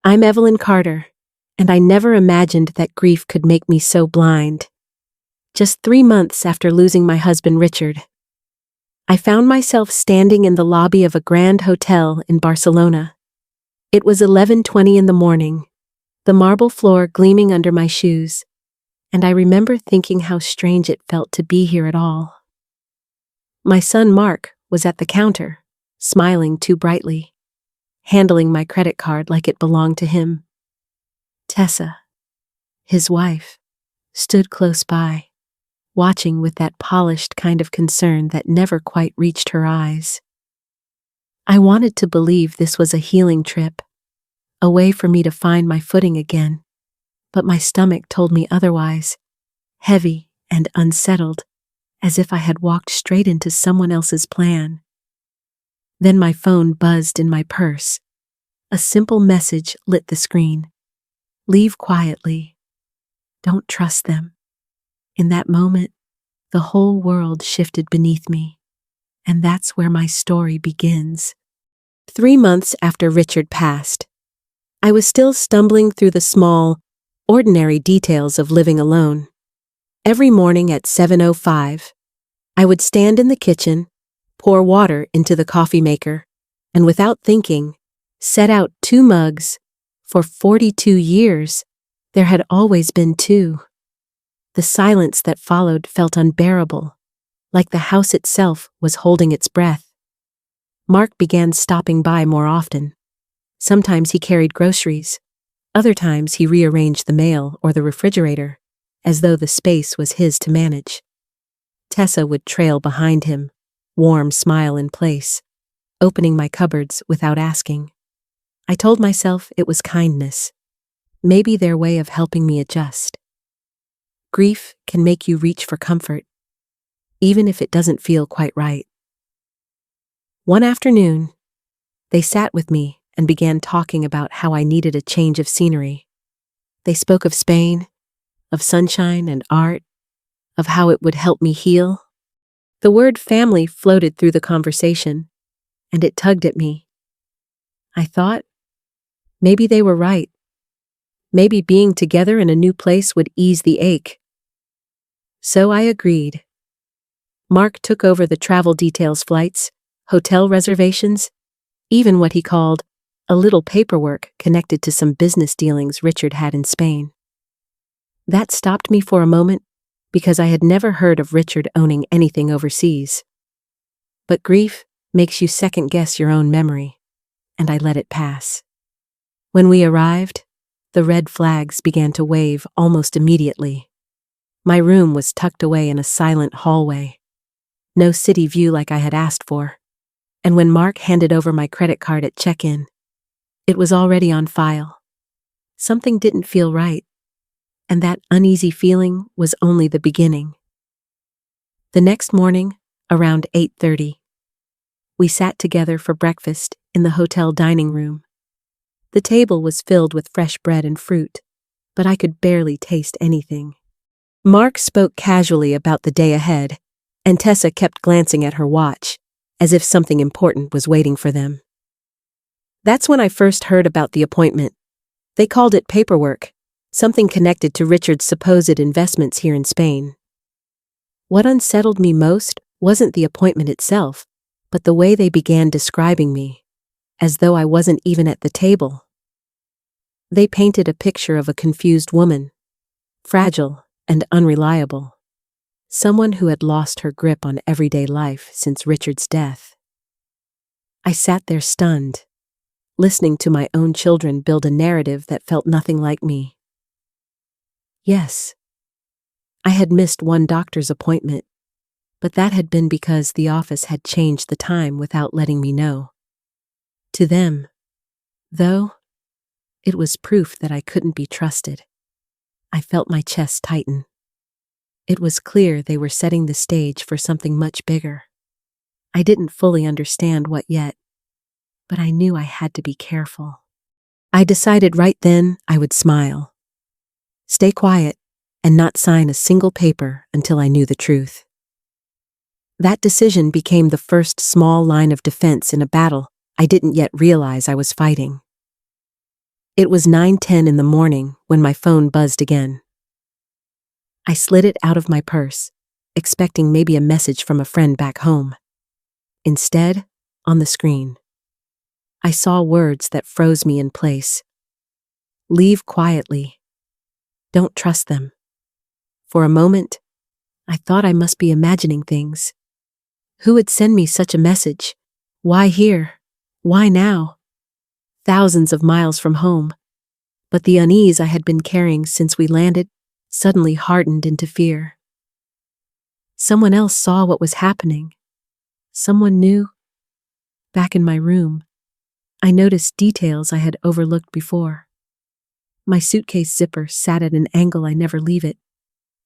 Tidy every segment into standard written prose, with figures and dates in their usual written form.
I'm Evelyn Carter, and I never imagined that grief could make me so blind. Just 3 months after losing my husband Richard, I found myself standing in the lobby of a grand hotel in Barcelona. It was 11:20 in the morning, the marble floor gleaming under my shoes, and I remember thinking how strange it felt to be here at all. My son Mark was at the counter, smiling too brightly, handling my credit card like it belonged to him. Tessa, his wife, stood close by, watching with that polished kind of concern that never quite reached her eyes. I wanted to believe this was a healing trip, a way for me to find my footing again, but my stomach told me otherwise, heavy and unsettled, as if I had walked straight into someone else's plan. Then my phone buzzed in my purse. A simple message lit the screen. Leave quietly. Don't trust them. In that moment, the whole world shifted beneath me, and that's where my story begins. 3 months after Richard passed, I was still stumbling through the small, ordinary details of living alone. Every morning at 7:05, I would stand in the kitchen, pour water into the coffee maker, and without thinking, set out 2 mugs. For 42 years, there had always been 2. The silence that followed felt unbearable, like the house itself was holding its breath. Mark began stopping by more often. Sometimes he carried groceries. Other times he rearranged the mail or the refrigerator, as though the space was his to manage. Tessa would trail behind him, warm smile in place, opening my cupboards without asking. I told myself it was kindness, maybe their way of helping me adjust. Grief can make you reach for comfort, even if it doesn't feel quite right. One afternoon, they sat with me and began talking about how I needed a change of scenery. They spoke of Spain, of sunshine and art, of how it would help me heal. The word family floated through the conversation, and it tugged at me. I thought, maybe they were right. Maybe being together in a new place would ease the ache. So I agreed. Mark took over the travel details, flights, hotel reservations, even what he called a little paperwork connected to some business dealings Richard had in Spain. That stopped me for a moment because I had never heard of Richard owning anything overseas. But grief makes you second-guess your own memory, and I let it pass. When we arrived, the red flags began to wave almost immediately. My room was tucked away in a silent hallway. No city view like I had asked for. And when Mark handed over my credit card at check-in, it was already on file. Something didn't feel right, and that uneasy feeling was only the beginning. The next morning, around 8:30, we sat together for breakfast in the hotel dining room. The table was filled with fresh bread and fruit, but I could barely taste anything. Mark spoke casually about the day ahead, and Tessa kept glancing at her watch, as if something important was waiting for them. That's when I first heard about the appointment. They called it paperwork, something connected to Richard's supposed investments here in Spain. What unsettled me most wasn't the appointment itself, but the way they began describing me, as though I wasn't even at the table. They painted a picture of a confused woman, fragile and unreliable, someone who had lost her grip on everyday life since Richard's death. I sat there stunned, listening to my own children build a narrative that felt nothing like me. Yes, I had missed one doctor's appointment, but that had been because the office had changed the time without letting me know. To them, though, it was proof that I couldn't be trusted. I felt my chest tighten. It was clear they were setting the stage for something much bigger. I didn't fully understand what yet, but I knew I had to be careful. I decided right then I would smile, stay quiet, and not sign a single paper until I knew the truth. That decision became the first small line of defense in a battle I didn't yet realize I was fighting. It was 9:10 in the morning when my phone buzzed again. I slid it out of my purse, expecting maybe a message from a friend back home. Instead, on the screen, I saw words that froze me in place. Leave quietly. Don't trust them. For a moment, I thought I must be imagining things. Who would send me such a message? Why here? Why now? Thousands of miles from home. But the unease I had been carrying since we landed suddenly hardened into fear. Someone else saw what was happening. Someone knew. Back in my room, I noticed details I had overlooked before. My suitcase zipper sat at an angle I never leave it.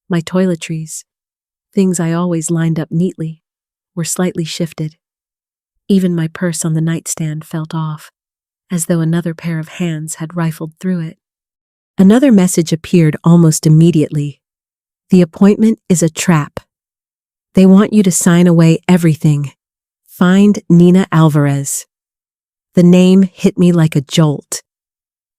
My toiletries, things I always lined up neatly, were slightly shifted. Even my purse on the nightstand felt off, as though another pair of hands had rifled through it. Another message appeared almost immediately. The appointment is a trap. They want you to sign away everything. Find Nina Alvarez. The name hit me like a jolt.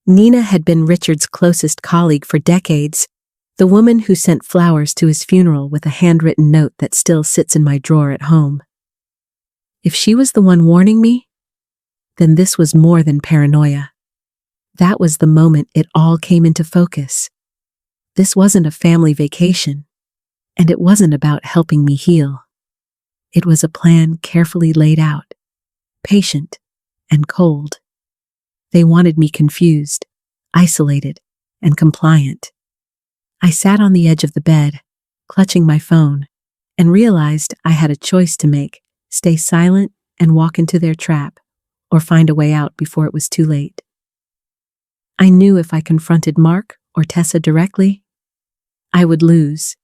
Nina had been Richard's closest colleague for decades, the woman who sent flowers to his funeral with a handwritten note that still sits in my drawer at home. If she was the one warning me, then this was more than paranoia. That was the moment it all came into focus. This wasn't a family vacation, and it wasn't about helping me heal. It was a plan carefully laid out, patient, and cold. They wanted me confused, isolated, and compliant. I sat on the edge of the bed, clutching my phone, and realized I had a choice to make: stay silent and walk into their trap, or find a way out before it was too late. I knew if I confronted Mark or Tessa directly, I would lose.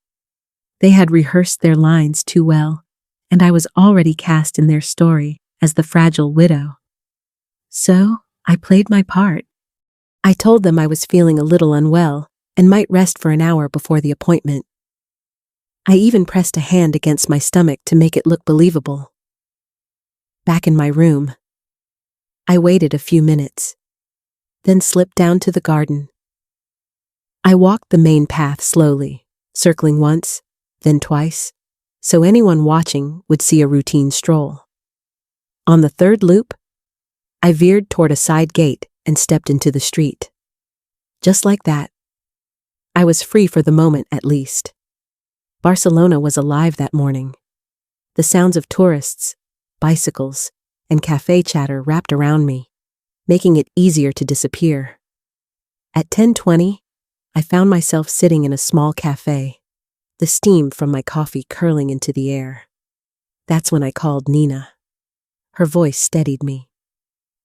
They had rehearsed their lines too well, and I was already cast in their story as the fragile widow. So, I played my part. I told them I was feeling a little unwell and might rest for an hour before the appointment. I even pressed a hand against my stomach to make it look believable. Back in my room, I waited a few minutes, then slipped down to the garden. I walked the main path slowly, circling once, then twice, so anyone watching would see a routine stroll. On the third loop, I veered toward a side gate and stepped into the street. Just like that, I was free for the moment at least. Barcelona was alive that morning. The sounds of tourists, bicycles, and cafe chatter wrapped around me, making it easier to disappear. At 10:20, I found myself sitting in a small cafe, the steam from my coffee curling into the air. That's when I called Nina. Her voice steadied me.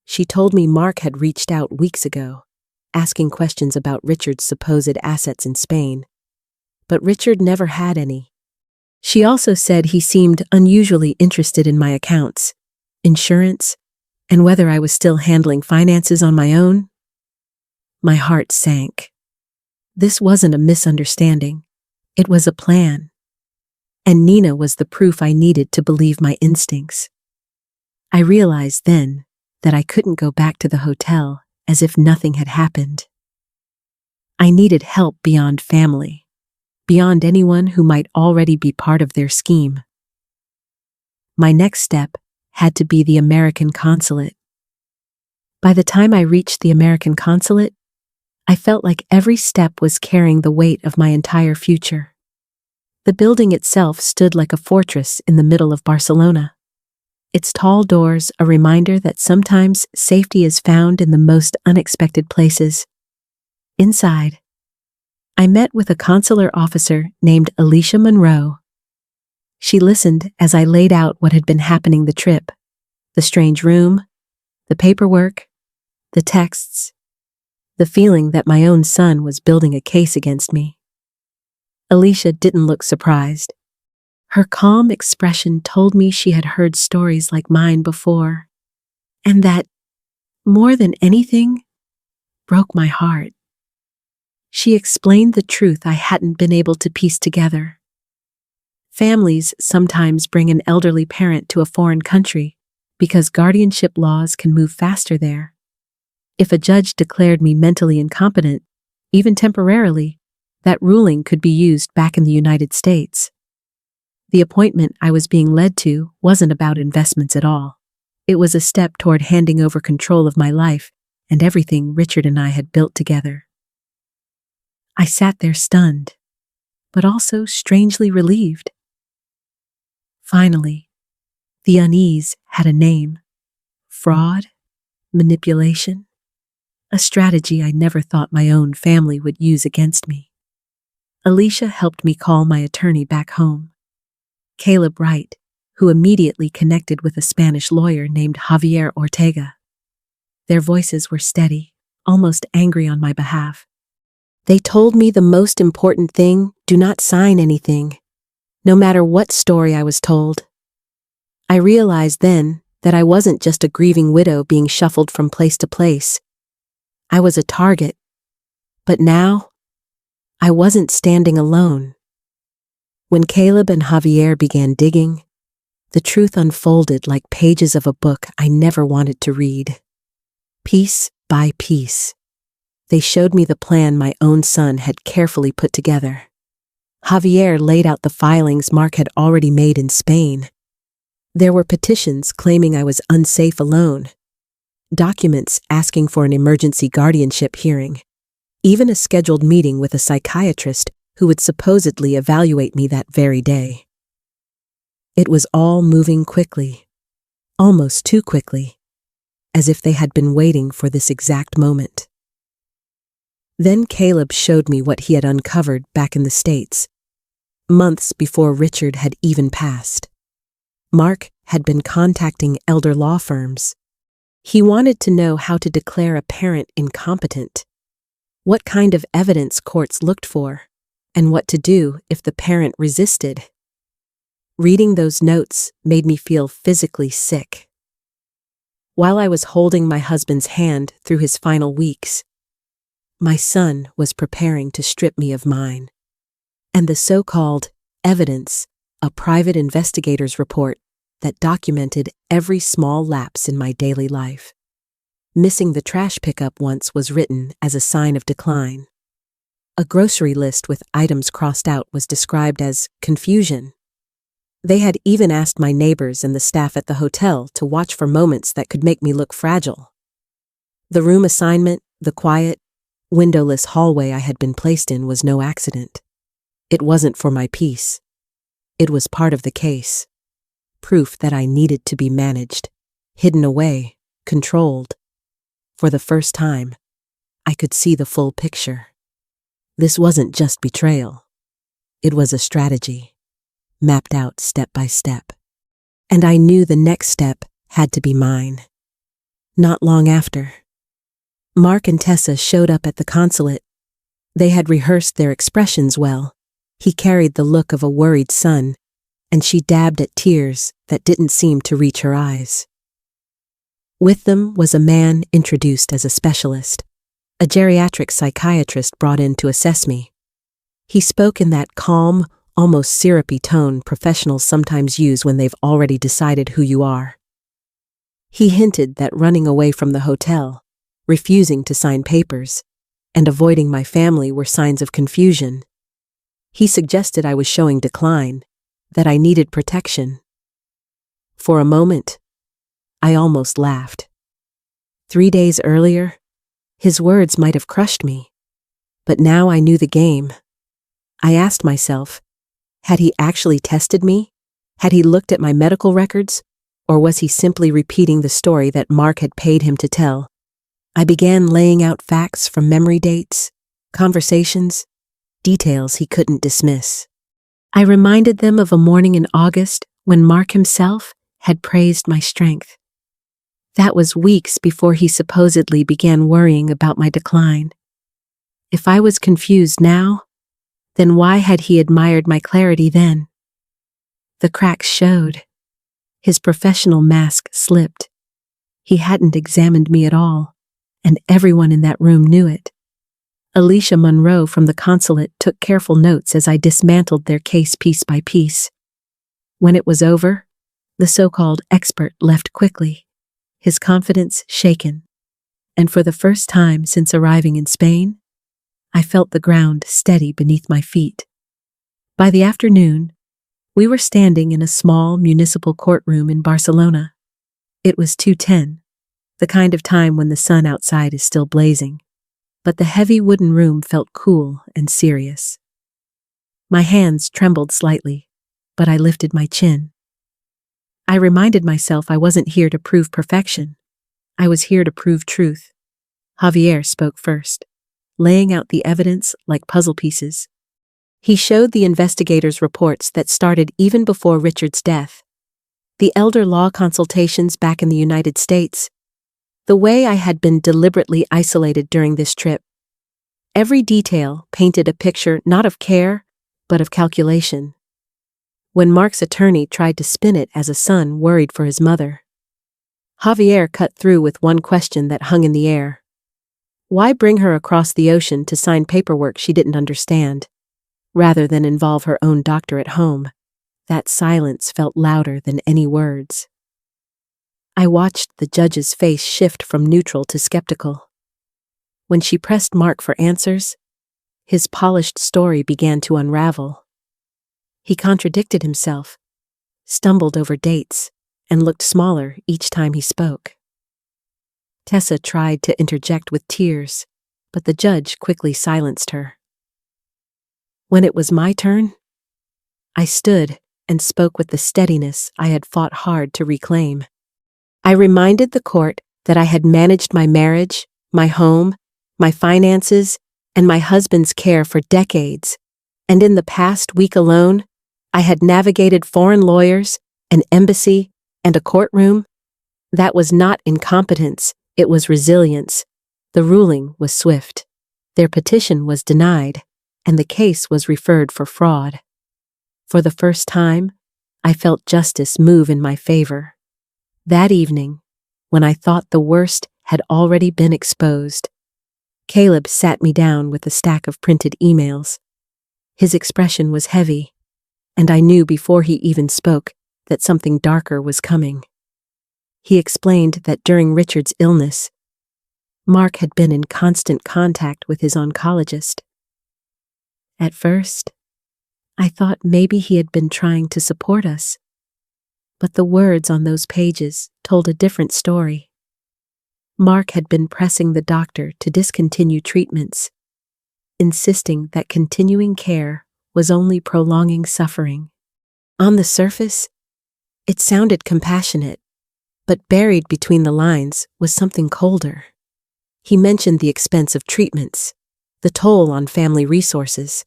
She told me Mark had reached out weeks ago, asking questions about Richard's supposed assets in Spain. But Richard never had any. She also said he seemed unusually interested in my accounts, insurance, and whether I was still handling finances on my own. My heart sank. This wasn't a misunderstanding. It was a plan. And Nina was the proof I needed to believe my instincts. I realized then that I couldn't go back to the hotel as if nothing had happened. I needed help beyond family, beyond anyone who might already be part of their scheme. My next step had to be the American consulate. By the time I reached the American consulate, I felt like every step was carrying the weight of my entire future. The building itself stood like a fortress in the middle of Barcelona. Its tall doors a reminder that sometimes safety is found in the most unexpected places. Inside, I met with a consular officer named Alicia Monroe. She listened as I laid out what had been happening the trip: the strange room, the paperwork, the texts, the feeling that my own son was building a case against me. Alicia didn't look surprised. Her calm expression told me she had heard stories like mine before, and that, more than anything, broke my heart. She explained the truth I hadn't been able to piece together. Families sometimes bring an elderly parent to a foreign country because guardianship laws can move faster there. If a judge declared me mentally incompetent, even temporarily, that ruling could be used back in the United States. The appointment I was being led to wasn't about investments at all. It was a step toward handing over control of my life and everything Richard and I had built together. I sat there stunned, but also strangely relieved. Finally, the unease had a name. Fraud? Manipulation? A strategy I never thought my own family would use against me. Alicia helped me call my attorney back home, Caleb Wright, who immediately connected with a Spanish lawyer named Javier Ortega. Their voices were steady, almost angry on my behalf. They told me the most important thing: do not sign anything, no matter what story I was told. I realized then that I wasn't just a grieving widow being shuffled from place to place. I was a target. But now, I wasn't standing alone. When Caleb and Javier began digging, the truth unfolded like pages of a book I never wanted to read. Piece by piece, they showed me the plan my own son had carefully put together. Javier laid out the filings Mark had already made in Spain. There were petitions claiming I was unsafe alone, documents asking for an emergency guardianship hearing, even a scheduled meeting with a psychiatrist who would supposedly evaluate me that very day. It was all moving quickly, almost too quickly, as if they had been waiting for this exact moment. Then Caleb showed me what he had uncovered back in the States, months before Richard had even passed. Mark had been contacting elder law firms. He wanted to know how to declare a parent incompetent, what kind of evidence courts looked for, and what to do if the parent resisted. Reading those notes made me feel physically sick. While I was holding my husband's hand through his final weeks, my son was preparing to strip me of mine. And the so-called evidence, a private investigator's report that documented every small lapse in my daily life. Missing the trash pickup once was written as a sign of decline. A grocery list with items crossed out was described as confusion. They had even asked my neighbors and the staff at the hotel to watch for moments that could make me look fragile. The room assignment, the quiet, windowless hallway I had been placed in was no accident. It wasn't for my peace. It was part of the case. Proof that I needed to be managed, hidden away, controlled. For the first time, I could see the full picture. This wasn't just betrayal. It was a strategy, mapped out step by step. And I knew the next step had to be mine. Not long after, Mark and Tessa showed up at the consulate. They had rehearsed their expressions well. He carried the look of a worried son, and she dabbed at tears that didn't seem to reach her eyes. With them was a man introduced as a specialist, a geriatric psychiatrist brought in to assess me. He spoke in that calm, almost syrupy tone professionals sometimes use when they've already decided who you are. He hinted that running away from the hotel, refusing to sign papers, and avoiding my family were signs of confusion. He suggested I was showing decline, that I needed protection. For a moment, I almost laughed. 3 days earlier, his words might have crushed me, but now I knew the game. I asked myself, had he actually tested me? Had he looked at my medical records? Or was he simply repeating the story that Mark had paid him to tell? I began laying out facts from memory dates, conversations, details he couldn't dismiss. I reminded them of a morning in August when Mark himself had praised my strength. That was weeks before he supposedly began worrying about my decline. If I was confused now, then why had he admired my clarity then? The cracks showed. His professional mask slipped. He hadn't examined me at all, and everyone in that room knew it. Alicia Monroe from the consulate took careful notes as I dismantled their case piece by piece. When it was over, the so-called expert left quickly, his confidence shaken. and for the first time since arriving in Spain, I felt the ground steady beneath my feet. By the afternoon, we were standing in a small municipal courtroom in Barcelona. It was 2:10, the kind of time when the sun outside is still blazing, but the heavy wooden room felt cool and serious. My hands trembled slightly, but I lifted my chin. I reminded myself I wasn't here to prove perfection. I was here to prove truth. Javier spoke first, laying out the evidence like puzzle pieces. He showed the investigators reports that started even before Richard's death, the elder law consultations back in the United States, the way I had been deliberately isolated during this trip. Every detail painted a picture not of care, but of calculation. When Mark's attorney tried to spin it as a son worried for his mother, Javier cut through with one question that hung in the air. Why bring her across the ocean to sign paperwork she didn't understand, rather than involve her own doctor at home? That silence felt louder than any words. I watched the judge's face shift from neutral to skeptical. When she pressed Mark for answers, his polished story began to unravel. He contradicted himself, stumbled over dates, and looked smaller each time he spoke. Tessa tried to interject with tears, but the judge quickly silenced her. When it was my turn, I stood and spoke with the steadiness I had fought hard to reclaim. I reminded the court that I had managed my marriage, my home, my finances, and my husband's care for decades, and in the past week alone, I had navigated foreign lawyers, an embassy, and a courtroom. That was not incompetence, it was resilience. The ruling was swift. Their petition was denied, and the case was referred for fraud. For the first time, I felt justice move in my favor. That evening, when I thought the worst had already been exposed, Caleb sat me down with a stack of printed emails. His expression was heavy, and I knew before he even spoke that something darker was coming. He explained that during Richard's illness, Mark had been in constant contact with his oncologist. At first, I thought maybe he had been trying to support us, but the words on those pages told a different story. Mark had been pressing the doctor to discontinue treatments, insisting that continuing care was only prolonging suffering. On the surface, it sounded compassionate, but buried between the lines was something colder. He mentioned the expense of treatments, the toll on family resources,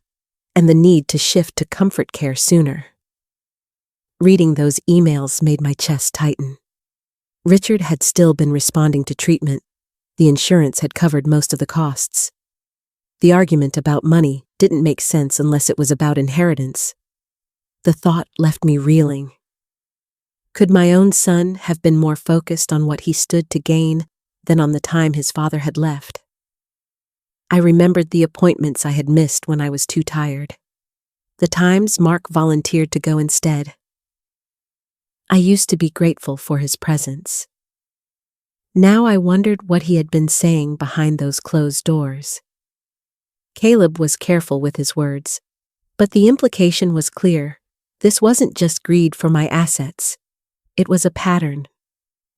and the need to shift to comfort care sooner. Reading those emails made my chest tighten. Richard had still been responding to treatment. The insurance had covered most of the costs. The argument about money didn't make sense unless it was about inheritance. The thought left me reeling. Could my own son have been more focused on what he stood to gain than on the time his father had left? I remembered the appointments I had missed when I was too tired. The times Mark volunteered to go instead. I used to be grateful for his presence. Now I wondered what he had been saying behind those closed doors. Caleb was careful with his words, but the implication was clear. This wasn't just greed for my assets. It was a pattern,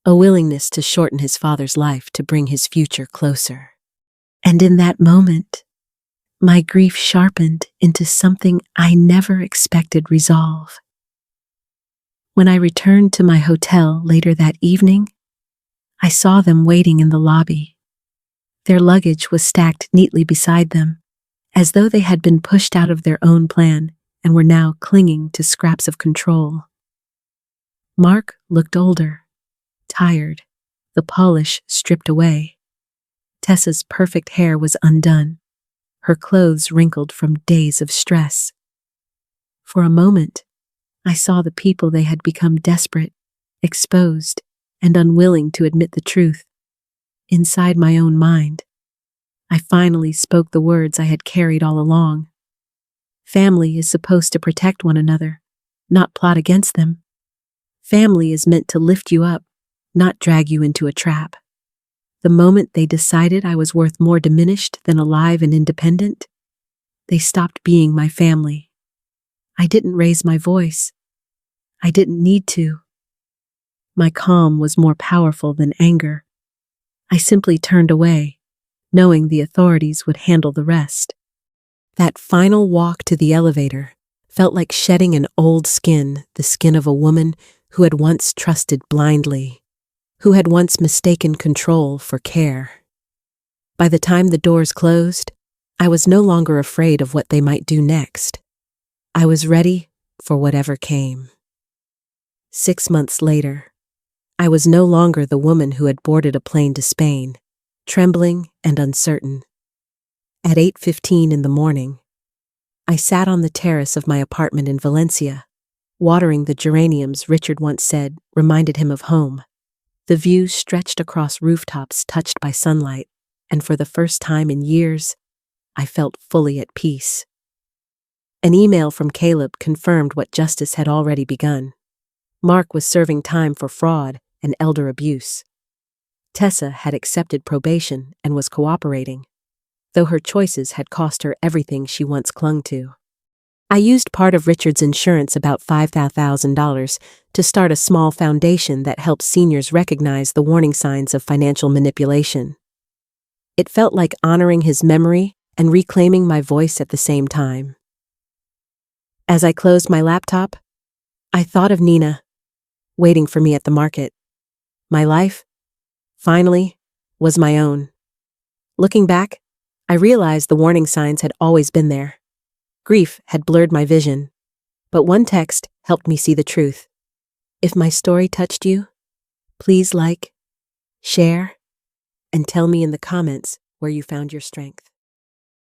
a willingness to shorten his father's life to bring his future closer. And in that moment, my grief sharpened into something I never expected resolve. When I returned to my hotel later that evening, I saw them waiting in the lobby. Their luggage was stacked neatly beside them, as though they had been pushed out of their own plan and were now clinging to scraps of control. Mark looked older, tired, the polish stripped away. Tessa's perfect hair was undone, her clothes wrinkled from days of stress. For a moment, I saw the people they had become desperate, exposed, and unwilling to admit the truth. Inside my own mind, I finally spoke the words I had carried all along. Family is supposed to protect one another, not plot against them. Family is meant to lift you up, not drag you into a trap. The moment they decided I was worth more diminished than alive and independent, they stopped being my family. I didn't raise my voice. I didn't need to. My calm was more powerful than anger. I simply turned away, knowing the authorities would handle the rest. That final walk to the elevator felt like shedding an old skin, the skin of a woman who had once trusted blindly, who had once mistaken control for care. By the time the doors closed, I was no longer afraid of what they might do next. I was ready for whatever came. 6 months later, I was no longer the woman who had boarded a plane to Spain, trembling and uncertain. At 8:15 in the morning, I sat on the terrace of my apartment in Valencia, watering the geraniums Richard once said reminded him of home. The view stretched across rooftops touched by sunlight, and for the first time in years, I felt fully at peace. An email from Caleb confirmed what justice had already begun. Mark was serving time for fraud and elder abuse. Tessa had accepted probation and was cooperating, though her choices had cost her everything she once clung to. I used part of Richard's insurance, about $5,000, to start a small foundation that helps seniors recognize the warning signs of financial manipulation. It felt like honoring his memory and reclaiming my voice at the same time. As I closed my laptop, I thought of Nina, waiting for me at the market. My life, finally, was my own. Looking back, I realized the warning signs had always been there. Grief had blurred my vision, but one text helped me see the truth. If my story touched you, please like, share, and tell me in the comments where you found your strength.